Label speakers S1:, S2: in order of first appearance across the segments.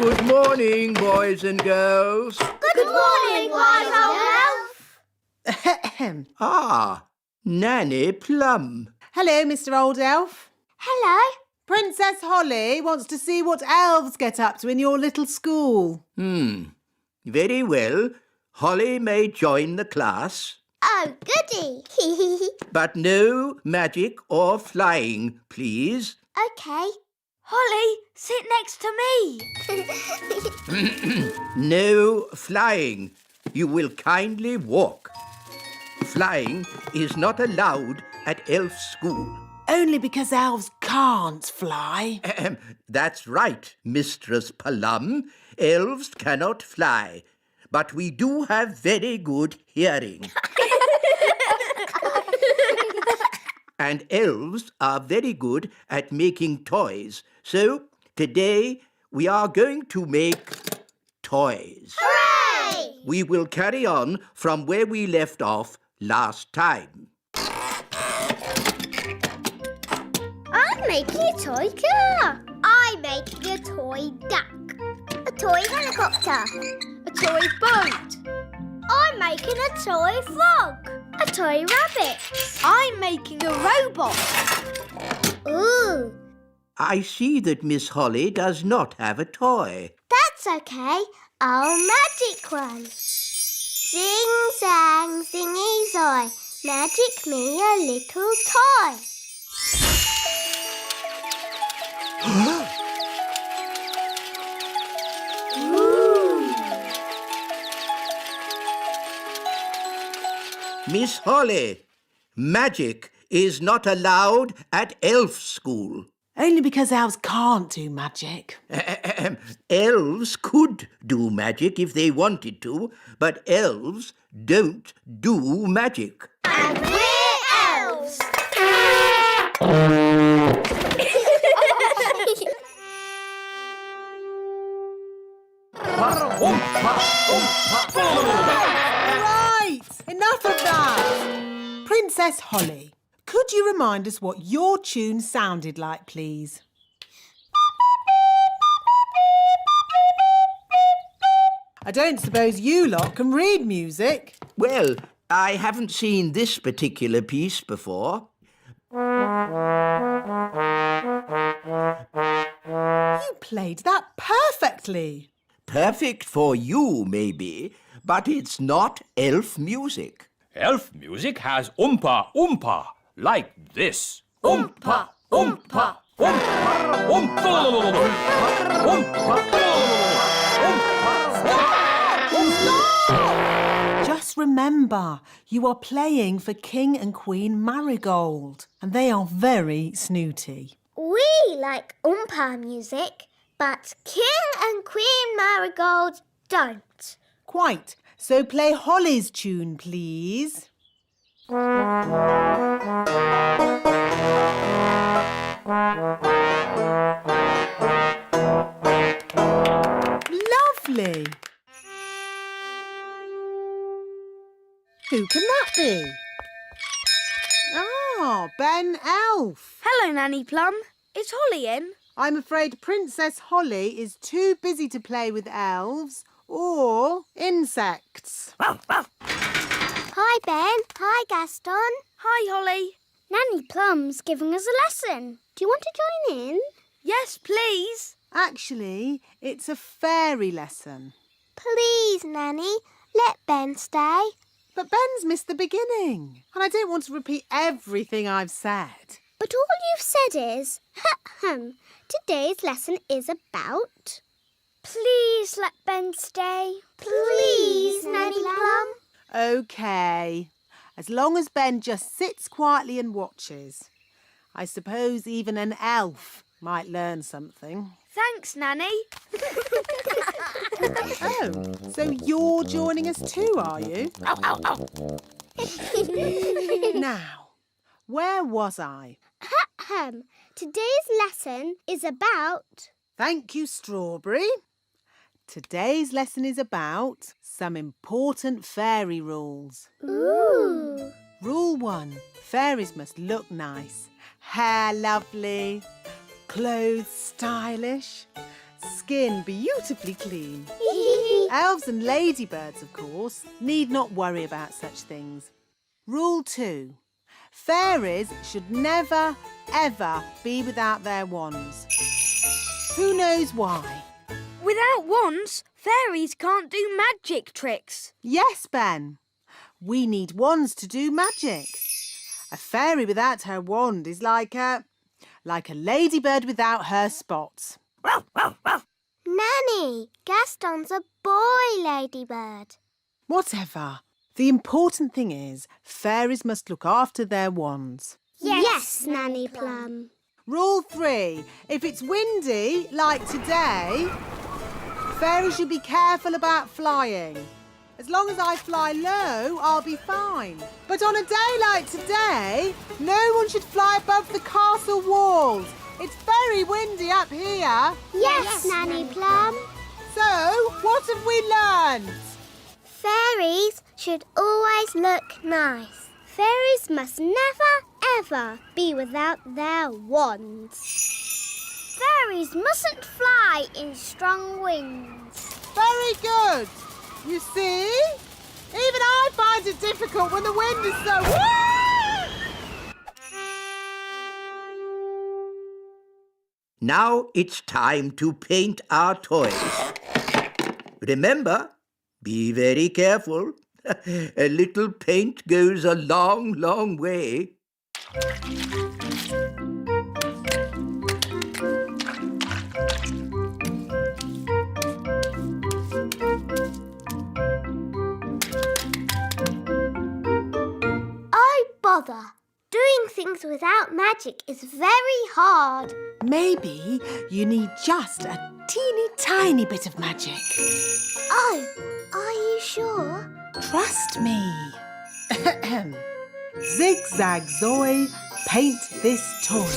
S1: Good morning, boys and girls.
S2: Good morning, wise old elf.
S1: Ah, Nanny Plum.
S3: Hello, Mr. Old Elf.
S2: Hello.
S3: Princess Holly wants to see what elves get up to in your little school.
S1: Very well. Holly may join the class,
S2: Oh, goody.
S1: but no magic or flying, please.
S2: OK. Holly, sit next to me.
S1: No flying. You will kindly walk. Flying is not allowed at elf school.
S3: Only because elves can't fly.
S1: That's right, Mistress Plum. Elves cannot fly, but we do have very good hearing. And elves are very good at making toys. So today we are going to make toys.
S2: Hooray!
S1: We will carry on from where we left off last time.
S2: I'm making a toy car. I'm making a toy duck. A toy helicopter. A toy boat. I'm making a toy frog. A toy rabbit. I'm making a robot. Ooh.
S1: I see that Miss Holly does not have a toy.
S2: That's okay. I'll magic one. Sing, sang, singy, soy. Magic me a little toy.
S1: Miss Holly, magic is not allowed at elf school.
S3: Only because elves can't do magic.
S1: Elves could do magic if they wanted to, but elves don't do magic.
S2: And we're elves.
S3: Right, enough of that. Princess Holly, could you remind us what your tune sounded like, please? I don't suppose you lot can read music.
S1: Well, I haven't seen this particular piece before.
S3: You played that perfectly.
S1: Perfect for you, maybe, but it's not elf music.
S4: Elf music has oompa oompa, like this. Oompa oompa oompa oompa
S3: Just remember, you are playing for King and Queen Marigold, and they are very snooty.
S2: We like Oompa music, but King and Queen Marigold don't.
S3: Quite. So play Holly's tune, please. Lovely. Who can that be? Ah, Ben Elf.
S5: Hello, Nanny Plum. Is Holly in?
S3: I'm afraid Princess Holly is too busy to play with elves or insects.
S2: Hi, Ben. Hi, Gaston.
S5: Hi, Holly.
S2: Nanny Plum's giving us a lesson. Do you want to join in?
S5: Yes, please.
S3: Actually, it's a fairy lesson.
S2: Please, Nanny, let Ben stay.
S3: But Ben's missed the beginning, and I don't want to repeat everything I've said.
S2: But all you've said is, today's lesson is about... Please let Ben stay. Please, Nanny Plum.
S3: OK. As long as Ben just sits quietly and watches. I suppose even an elf might learn something.
S5: Thanks, Nanny.
S3: Oh, so you're joining us too, are you? Now, where was I?
S2: Today's lesson is about...
S3: Thank you, Strawberry. Today's lesson is about some important fairy rules.
S2: Ooh.
S3: Rule 1. Fairies must look nice. Hair lovely. Clothes stylish. skin beautifully clean. Elves and ladybirds, of course, need not worry about such things. Rule 2. Fairies should never, ever be without their wands. Who knows why?
S5: Without wands, fairies can't do magic tricks.
S3: Yes, Ben. We need wands to do magic. A fairy without her wand is like a ladybird without her spots.
S2: Nanny, Gaston's a boy ladybird.
S3: Whatever. The important thing is fairies must look after their wands.
S2: Yes, Nanny Plum.
S3: Rule 3. If it's windy, like today, fairies should be careful about flying. As long as I fly low, I'll be fine. But on a day like today, no one should fly above the castle walls. It's very windy up here.
S2: Yes, Nanny Plum.
S3: So, what have we learned?
S2: Fairies should always look nice. Fairies must never, ever be without their wands. Fairies mustn't fly in strong winds.
S3: Very good. You see? Even I find it difficult when the wind is so...
S1: Now it's time to paint our toys. Remember, be very careful. A little paint goes a long, long way.
S2: Oh, bother. Doing things without magic is very hard.
S3: Maybe you need just a teeny tiny bit of magic.
S2: Oh, are you sure?
S3: Trust me. Zigzag Zoe, paint this toy.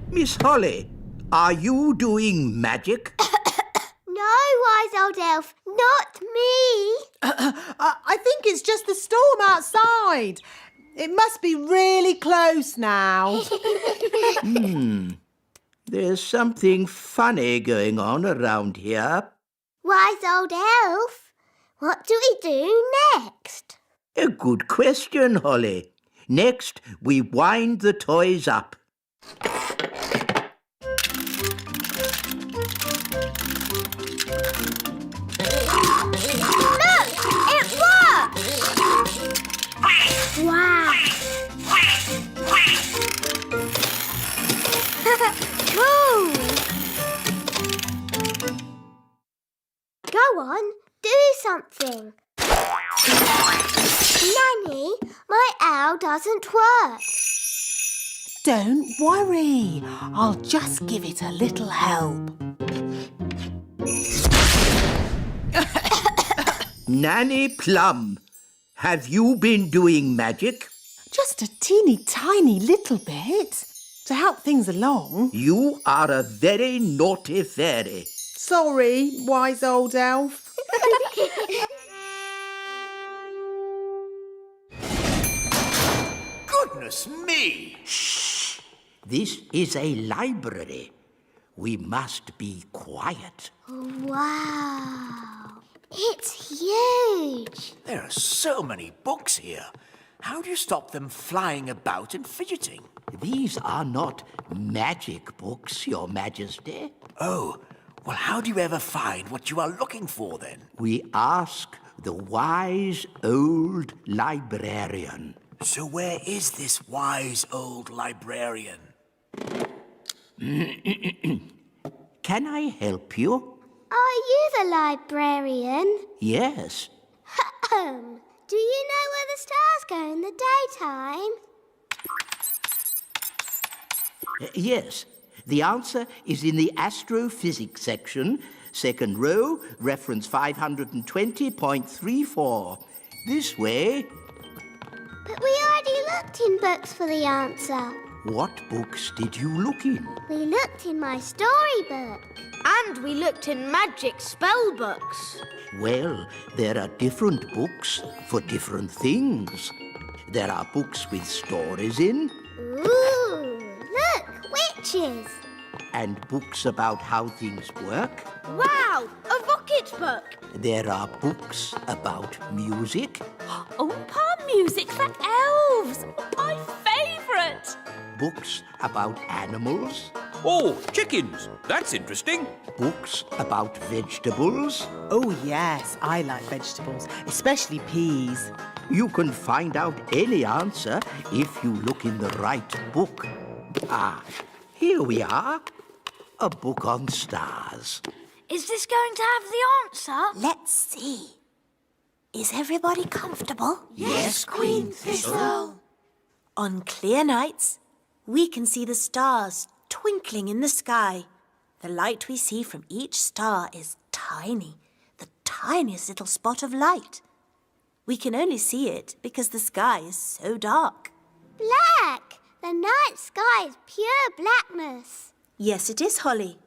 S1: Miss Holly, are you doing magic?
S2: No, wise old elf, not me.
S3: I think it's just the storm outside. It must be really close now.
S1: There's something funny going on around here.
S2: Wise old elf, what do we do next?
S1: A good question, Holly. Next, we wind the toys up.
S2: Look, it works! Wow! Cool! Go on, do something. Nanny, my owl doesn't work.
S3: Don't worry. I'll just give it a little help.
S1: Nanny Plum, have you been doing magic?
S3: Just a teeny tiny little bit to help things along.
S1: You are a very naughty fairy.
S3: Sorry, wise old elf.
S6: Goodness me!
S1: Shh! This is a library. We must be quiet.
S2: Wow! It's huge.
S6: There are so many books here. How do you stop them flying about and fidgeting?
S1: These are not magic books, Your Majesty.
S6: Oh, well, how do you ever find what you are looking for, then?
S1: We ask the wise old librarian.
S6: So where is this wise old librarian?
S1: Can I help you?
S2: Are you the librarian?
S1: Yes.
S2: Do you know where the stars go in the daytime?
S1: Yes. The answer is in the astrophysics section, second row, reference 520.34. This way.
S2: But we already looked in books for the answer.
S1: What books did you look in?
S2: We looked in my storybook.
S5: And we looked in magic spell books.
S1: Well, there are different books for different things. There are books with stories in.
S2: Ooh, look, witches.
S1: and books about how things work.
S2: Wow, a rocket book.
S1: There are books about music,
S7: Oompa music for elves. My favourite.
S1: books about animals,
S4: Oh, chickens. That's interesting.
S1: books about vegetables.
S3: Oh, yes, I like vegetables, especially peas.
S1: You can find out any answer if you look in the right book. Ah, here we are. A book on stars.
S5: Is this going to have the answer?
S7: Let's see. Is everybody comfortable?
S6: Yes, Queen Thistle.
S7: On clear nights, we can see the stars twinkling in the sky. The light we see from each star is tiny, the tiniest little spot of light. We can only see it because the sky is so dark.
S2: Black. The night sky is pure blackness.
S7: Yes, it is, Holly.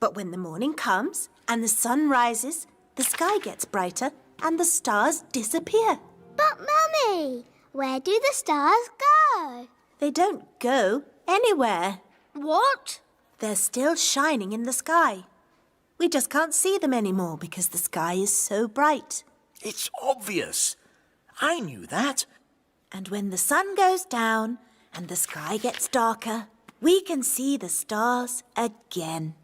S7: But when the morning comes and the sun rises, the sky gets brighter and the stars disappear.
S2: But, Mummy, where do the stars go?
S7: They don't go anywhere.
S5: What?
S7: They're still shining in the sky. We just can't see them anymore because the sky is so bright.
S6: It's obvious. I knew that.
S7: And when the sun goes down and the sky gets darker, we can see the stars again.